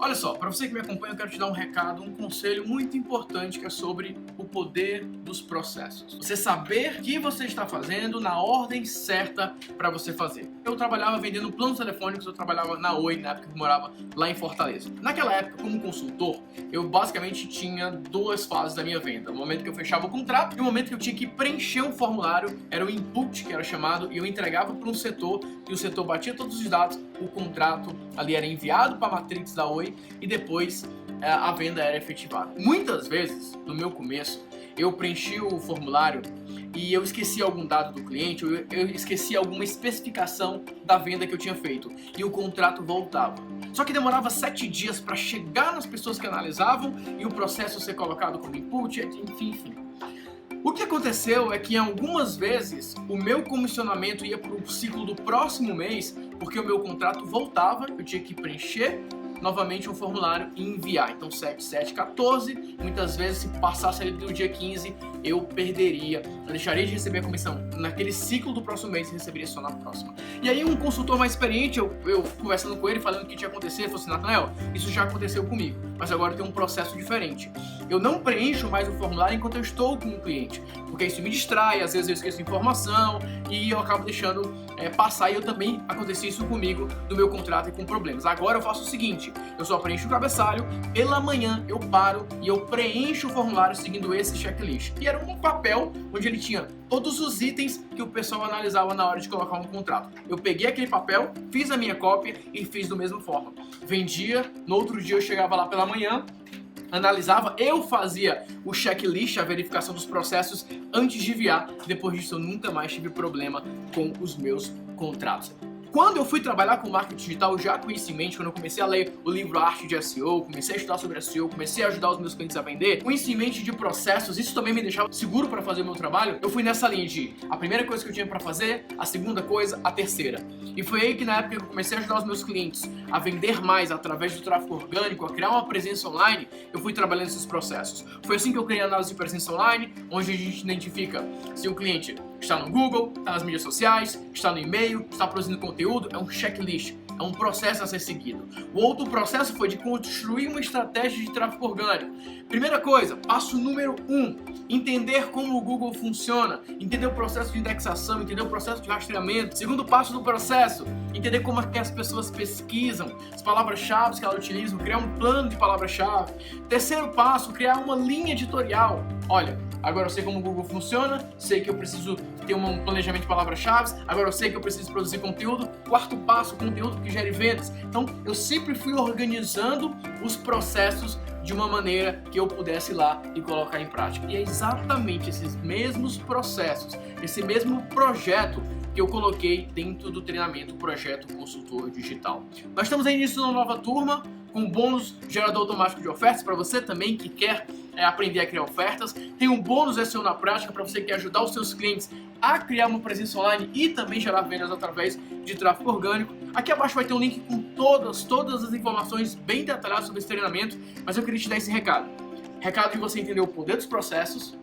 Olha só, para você que me acompanha, eu quero te dar um recado, um conselho muito importante que é sobre o poder dos processos. Você saber o que você está fazendo na ordem certa para você fazer. Eu trabalhava vendendo planos telefônicos, eu trabalhava na Oi, na época que eu morava lá em Fortaleza. Naquela época, como consultor, eu basicamente tinha duas fases da minha venda. O momento que eu fechava o contrato e o momento que eu tinha que preencher um formulário, era o input, que era chamado, e eu entregava para um setor, e o setor batia todos os dados, o contrato ali era enviado para a matrix da Oi, e depois a venda era efetivada. Muitas vezes, no meu começo, eu preenchi o formulário e eu esqueci algum dado do cliente, ou eu esqueci alguma especificação da venda que eu tinha feito, e o contrato voltava. Só que demorava 7 dias para chegar nas pessoas que analisavam e o processo ser colocado como input, enfim. O que aconteceu é que algumas vezes o meu comissionamento ia para o ciclo do próximo mês, porque o meu contrato voltava, eu tinha que preencher novamente um formulário e enviar. Então 7, 7, 14, muitas vezes se passasse ali do dia 15, eu perderia, eu deixaria de receber a comissão naquele ciclo do próximo mês e receberia só na próxima. E aí um consultor mais experiente, eu conversando com ele, falando o que tinha acontecido, ele falou assim: Natanael, isso já aconteceu comigo, mas agora tem um processo diferente. Eu não preencho mais o formulário enquanto eu estou com o cliente, porque isso me distrai, às vezes eu esqueço informação e eu acabo deixando passar, e eu também acontecia isso comigo no meu contrato e com problemas. Agora eu faço o seguinte: eu só preencho o cabeçalho, pela manhã eu paro e eu preencho o formulário seguindo esse checklist. E era um papel onde ele tinha todos os itens que o pessoal analisava na hora de colocar um contrato. Eu peguei aquele papel, fiz a minha cópia e fiz da mesma forma. Vendia, no outro dia eu chegava lá pela manhã, analisava, eu fazia o checklist, a verificação dos processos antes de enviar. Depois disso eu nunca mais tive problema com os meus contratos. Quando eu fui trabalhar com marketing digital, já com isso em mente, quando eu comecei a ler o livro Arte de SEO, comecei a estudar sobre SEO, comecei a ajudar os meus clientes a vender, com isso em mente de processos, isso também me deixava seguro para fazer o meu trabalho. Eu fui nessa linha de a primeira coisa que eu tinha para fazer, a segunda coisa, a terceira. E foi aí que na época que eu comecei a ajudar os meus clientes a vender mais através do tráfego orgânico, a criar uma presença online, eu fui trabalhando esses processos. Foi assim que eu criei a análise de presença online, onde a gente identifica se o cliente está no Google, está nas mídias sociais, está no e-mail, está produzindo conteúdo. É um checklist, é um processo a ser seguido. O outro processo foi de construir uma estratégia de tráfego orgânico. Primeira coisa, passo número 1, entender como o Google funciona, entender o processo de indexação, entender o processo de rastreamento. Segundo passo do processo, entender como é que as pessoas pesquisam, as palavras-chave que elas utilizam, criar um plano de palavra-chave. Terceiro passo, criar uma linha editorial. Olha, agora eu sei como o Google funciona, sei que eu preciso ter um planejamento de palavras-chave, agora eu sei que eu preciso produzir conteúdo. Quarto passo, conteúdo que gere vendas. Então, eu sempre fui organizando os processos de uma maneira que eu pudesse ir lá e colocar em prática. E é exatamente esses mesmos processos, esse mesmo projeto que eu coloquei dentro do treinamento Projeto Consultor Digital. Nós estamos aí início de uma nova turma, com bônus gerador automático de ofertas para você também que quer aprender a criar ofertas. Tem um bônus SEO na prática para você que quer ajudar os seus clientes a criar uma presença online e também gerar vendas através de tráfego orgânico. Aqui abaixo vai ter um link com todas as informações bem detalhadas sobre esse treinamento, mas eu queria te dar esse recado. Recado de você entender o poder dos processos,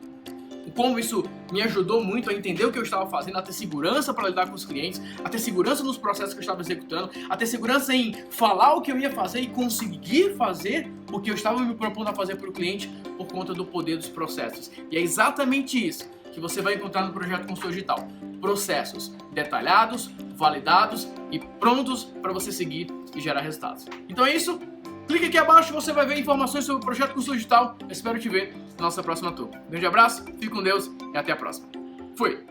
como isso me ajudou muito a entender o que eu estava fazendo, a ter segurança para lidar com os clientes, a ter segurança nos processos que eu estava executando, a ter segurança em falar o que eu ia fazer e conseguir fazer o que eu estava me propondo a fazer para o cliente por conta do poder dos processos. E é exatamente isso que você vai encontrar no Projeto Consultor Digital. Processos detalhados, validados e prontos para você seguir e gerar resultados. Então é isso. Clique aqui abaixo e você vai ver informações sobre o Projeto Consultor Digital. Eu espero te ver na nossa próxima turma. Um grande abraço, fique com Deus e até a próxima. Fui!